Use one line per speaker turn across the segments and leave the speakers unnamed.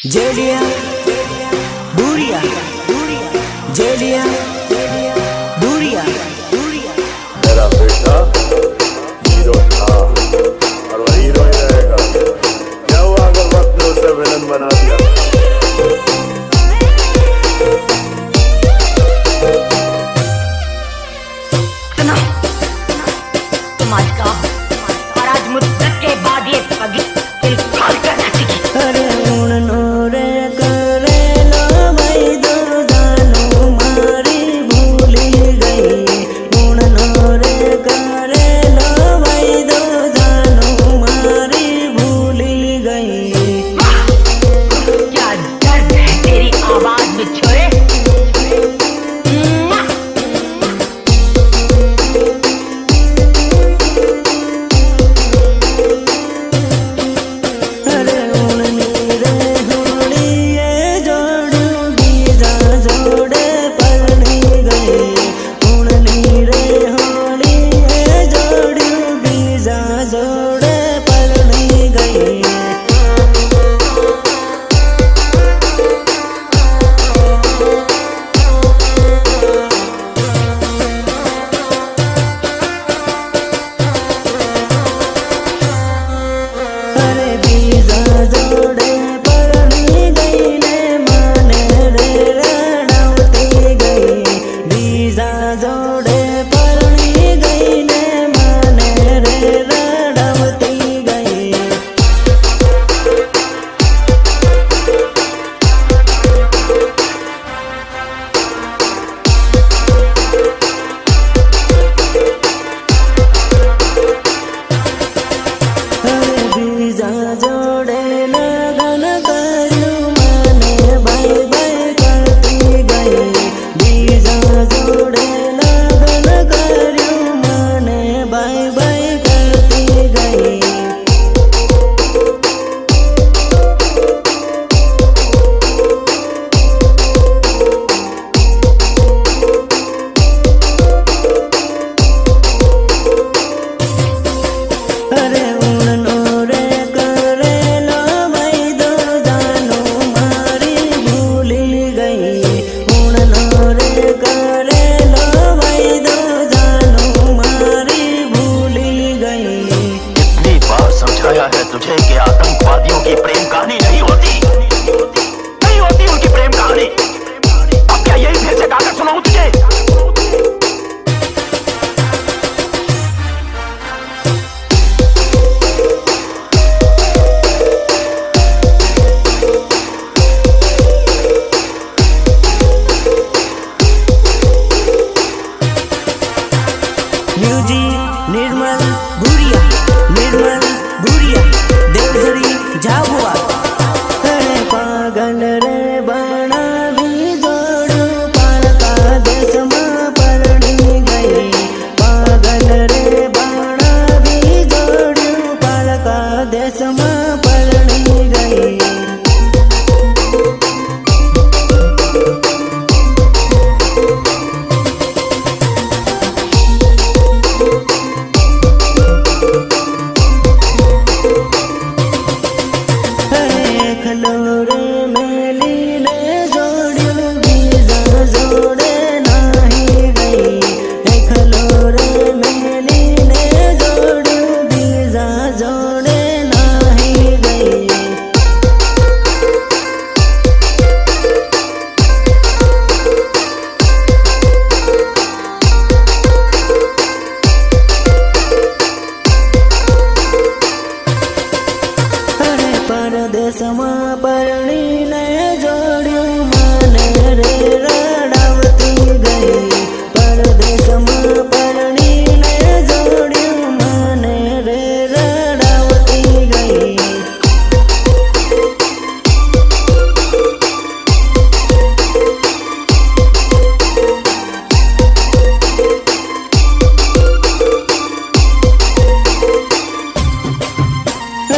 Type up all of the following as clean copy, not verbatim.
जेलिया बुरिया जेलिया बुरिया
मेरा बेटा हीरो था और वह हीरो ही रहेगा। क्या हुआ अगर वक्त ने उसे विलन बना दिया?
सुना तुम आज का और आज मुद्दत के बाद ये पगी दिल खोल कर नाचेगी।
अरे उड़नो रे करे लो भाई दो जानो मारी भूली गई। उड़नो रे करे लो भाई दो जानो मारी भूली गई।
क्या दर्द है तेरी आवाज में छोरे।
अरे उड़नी रे होड़ी ये जोड़ूंगी जा जोड़े पलनी गई। उड़नी रे होड़ी ये जोड़ूंगी जा जोड़े पलनी गई। अरे बीजा जोड़े पलनी गई ने माने रे रणवती गई। बीजा जोड़े पलनी गई ने माने रे रणवती गई। अरे बीजा जोड़े लगन करू माने बाई बाई करती गई। बीजा जोड़े लगन करू माने बाई बाई करती गई। अरे उड़नो रे करे लो भाई दो जानो मारी भूली गई। उड़नो रे करे लो भाई दो जानो मारी भूली गई।
कितनी बार समझाया है तुझे कि आतंकवादियों की प्रेम कहानी नहीं होती उनकी प्रेम कहानी। अब क्या यही फिर से गाकर सुनाऊं तुझे?
म्यूजिक निर्मल बुरिया देवधरी झाबुआ। अरे पागल रे बना भी जोड़ू पालका देश में परणी गई। पागल रे बना भी जोड़ू पालका देश में परणी गई। अरे खलोरे मेली ने जोड़ू बीजा जोड़े नाही गई। खलोरे मेली ने जोड़ू बीजा जोड़े नाही गई। अरे परदेश में परणी ने जोड़ू माने रे रणवती गई। परदेश में परणी ने जोड़ू माने रे रणवती गई।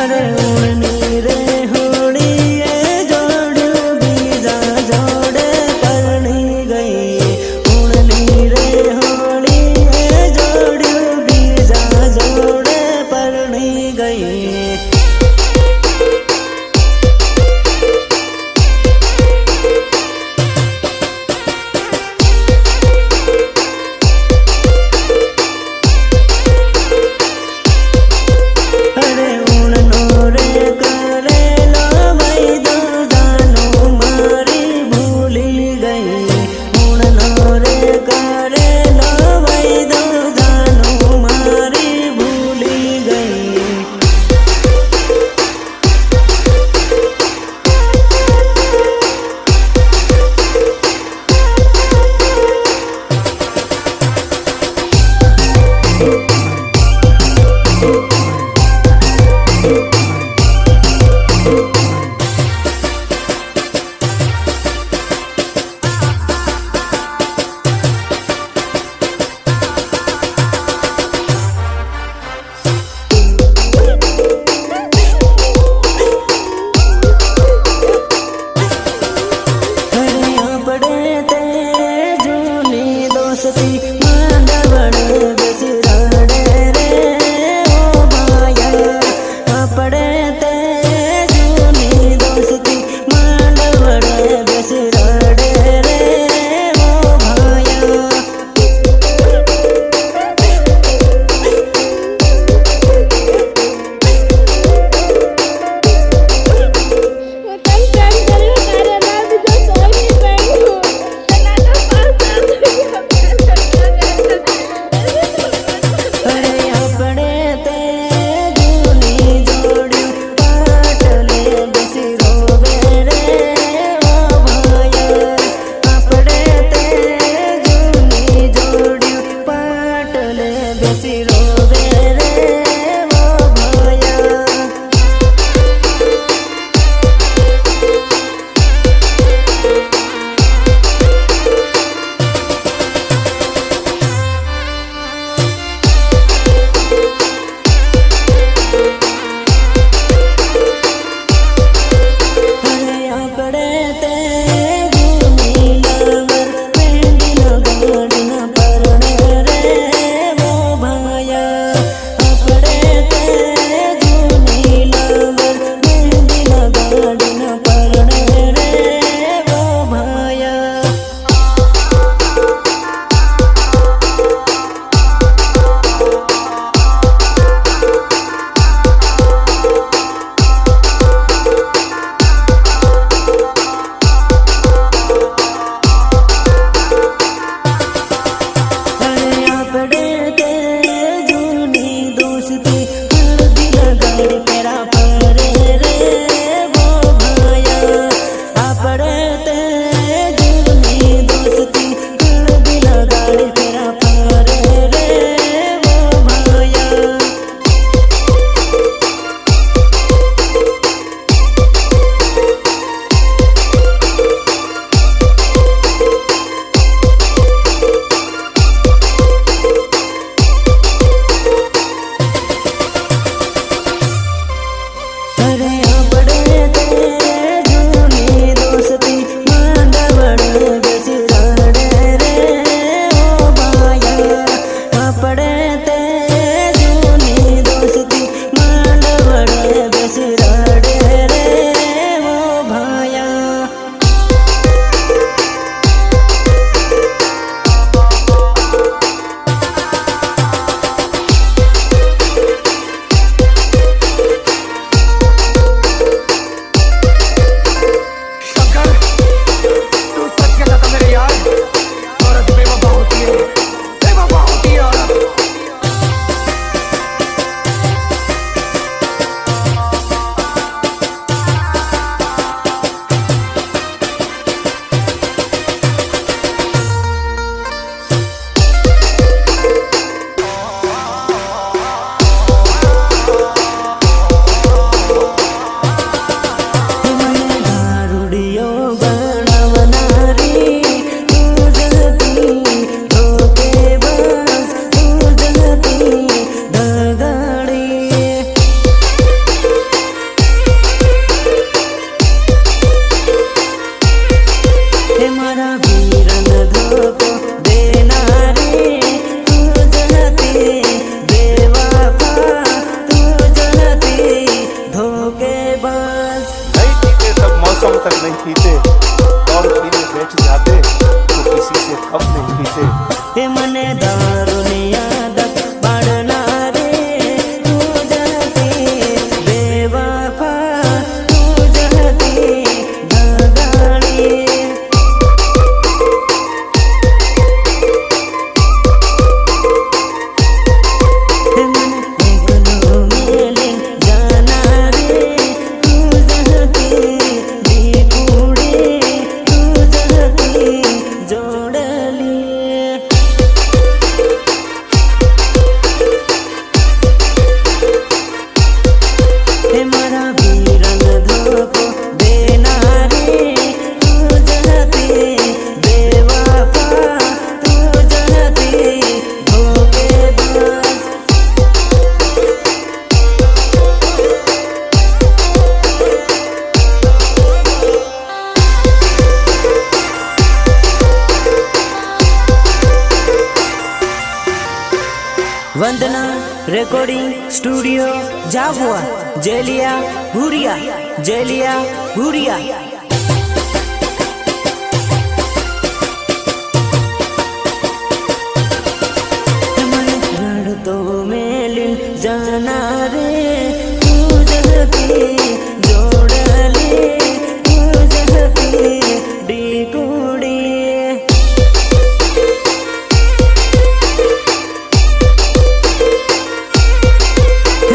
अरे उड़नी रे होड़ी ये जोड़ू बीजा जोड़े पलनी गई। उड़नी रे होड़ी ये जोड़ू बीजा जोड़े पलनी गई।
पीते और पीने बैठ जाते तो किसी से कम नहीं पीते।
हे मने दारूनी आदत पाडना रे तू जहती बेवफा तू जहती दगाड़ी। हे मने एकलो मेले जाना रे तू जहती दीकुड़ी तू जहती जोड़ली। हे मारा वीरन धोको देना रे तू जहती बेवफा तू जहती धोखेबाज। वंदना रिकॉर्डिंग स्टूडियो जाबुआ जेलिया हुरिया जेलिया हुरिया। मन तो मेलिन जाना रे तू जहती जोड़ली तू जहती डीकुड़ी।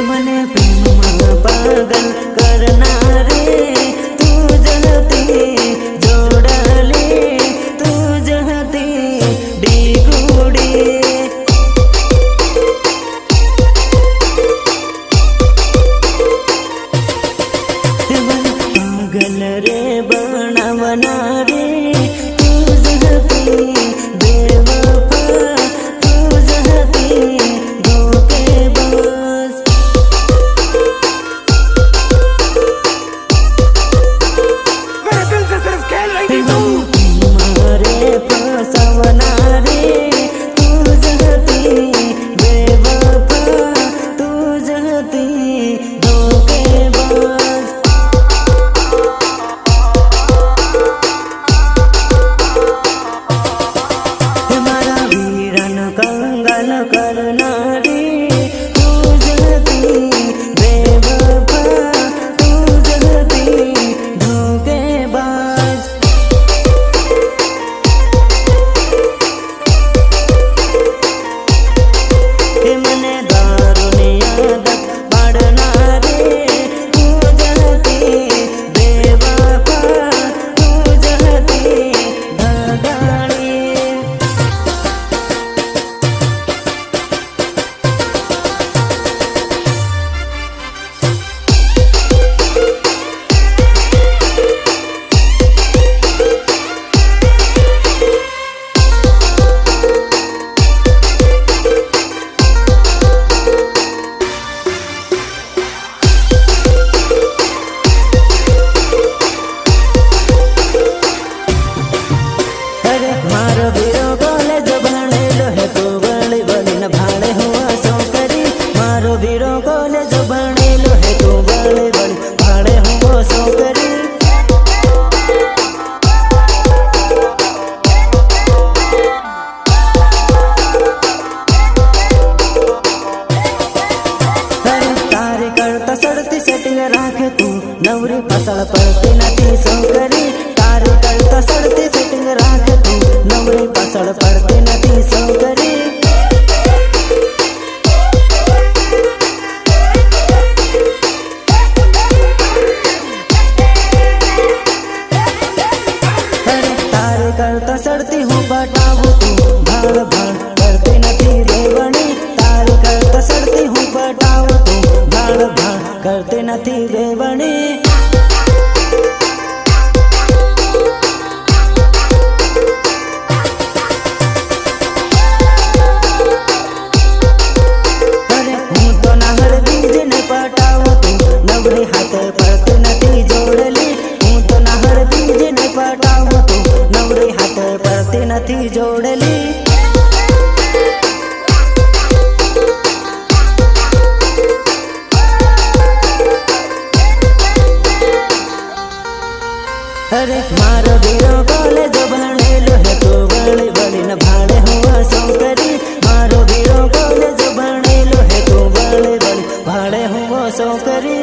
मने प्रेम पागल करना रे तू जहती जोड़ली तू जहती डीकुड़ी। पागल रे बनावना रे तू जहती बेवफा तू जहती धोखेबाज।
मेरे दिल से सिर्फ खेल रही थी तू।
मारे फसवना रे तू जहती बेवफा तू जहती धोखेबाज। हमारा वीरन कंगन करना रे तू जहती बेवफा तू जहती धोखेबाज। हे मने दारूनी आदत पाडना रे तू जहती बेवफा तू जहती दगाड़ी। अरे मारो वीरो कॉलेज भणेलो है तू बड़ी बड़ी न भाड़े हुआ सो करी। मारो वीरो कॉलेज भणेलो है तू बड़ी बड़ी भाड़े हुआ सो करी। अरे तारी करता सड़ती सेटिंग राखे तू नवरी फसल पड़ती नती सो करी। तारी करता सड़ती सेटिंग राखे तू नवरी फसल पड़ती नती सो करी। अरे तारी करता सड़ती हूँ बटाऊ तू भाड़ भाड़ करती नती रेवणी। तारी करता सड़ती हूँ बटाऊ तू भाड़ भाड़ करती नती रेवणी। अरे हूँ तो नाहर बीज ने पटाऊ तू नवरी हाथे पड़ती नती जोड़ली। हूँ तो नाहर बीज ने पटाऊ तू नवरी हाथे पड़ती नती जोड़ली। अरे मारो वीरो कॉलेज भणेलो है तो वळी वळी न भाड़े हुआ सौकरी मारो वीरो कॉलेज भणेलो है तो वळी वळी भाड़े हुआ सौकरी